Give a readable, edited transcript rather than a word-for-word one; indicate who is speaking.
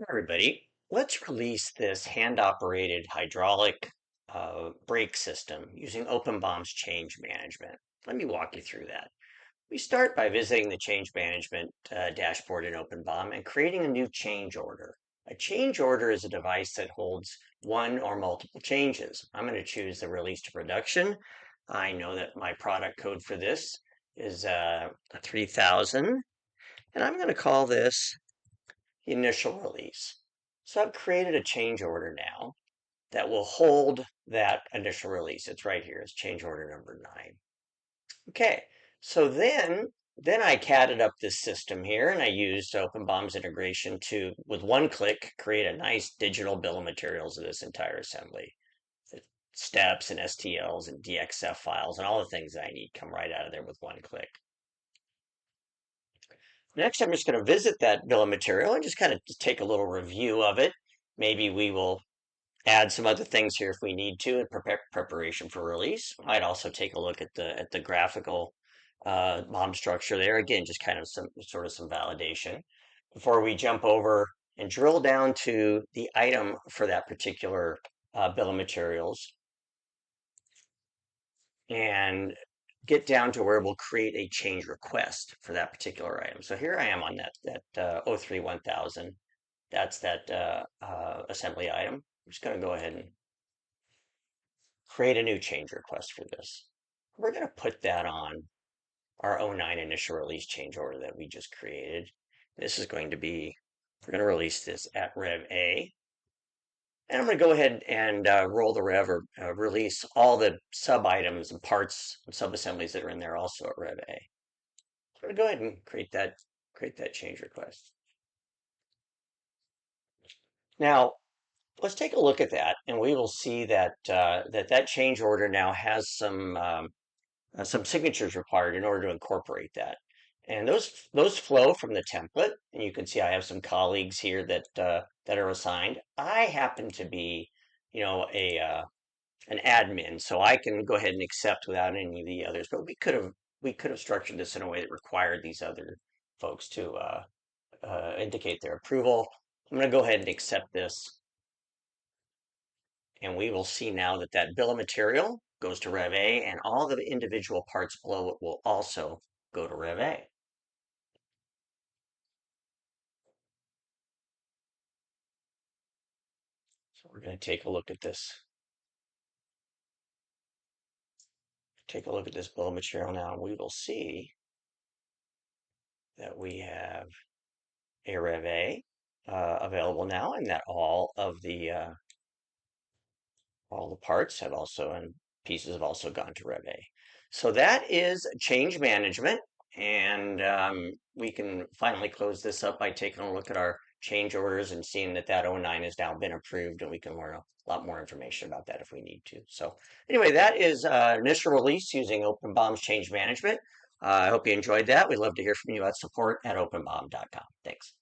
Speaker 1: Everybody, let's release this hand-operated hydraulic brake system using OpenBOM's change management. Let me walk you through that. We start by visiting the change management dashboard in OpenBOM and creating a new change order. A change order is a device that holds one or multiple changes. I'm going to choose the release to production. I know that my product code for this is a 3000, and I'm going to call this initial release. So I've created a change order now that will hold that initial release. It's right here. It's change order number 9. Okay, so then I catted up this system here and I used OpenBOM's integration to, with one click, create a nice digital bill of materials of this entire assembly. The steps and STLs and DXF files and all the things that I need come right out of there with one click. Next, I'm just going to visit that bill of material and just kind of take a little review of it. Maybe we will add some other things here if we need to in preparation for release. Might also take a look at the graphical BOM structure there. Again, just kind of some validation before we jump over and drill down to the item for that particular bill of materials and get down to where we'll create a change request for that particular item. So here I am on that 03 1000. That's that assembly item. I'm just going to go ahead and create a new change request for this. We're going to put that on our '09 initial release change order that we just created. This is going to be, we're going to release this at Rev A. And I'm going to go ahead and roll the rev or release all the sub items and parts and sub assemblies that are in there also at Rev A. So I'm going to go ahead and create that change request. Now, let's take a look at that, and we will see that that change order now has some signatures required in order to incorporate that. And those flow from the template, and you can see I have some colleagues here that are assigned. I happen to be, an admin, so I can go ahead and accept without any of the others. But we could have structured this in a way that required these other folks to indicate their approval. I'm going to go ahead and accept this, and we will see now that that bill of material goes to Rev A, and all the individual parts below it will also go to Rev A. So we're going to take a look at this. Take a look at this bill of material now, and we will see that we have a Rev A available now, and that all the parts have also and pieces have also gone to Rev A. So that is change management, and we can finally close this up by taking a look at our change orders and seeing that that '09 has now been approved, and we can learn a lot more information about that if we need to. So anyway, that is initial release using OpenBOM's change management. I hope you enjoyed that. We'd love to hear from you at support@openbom.com. Thanks.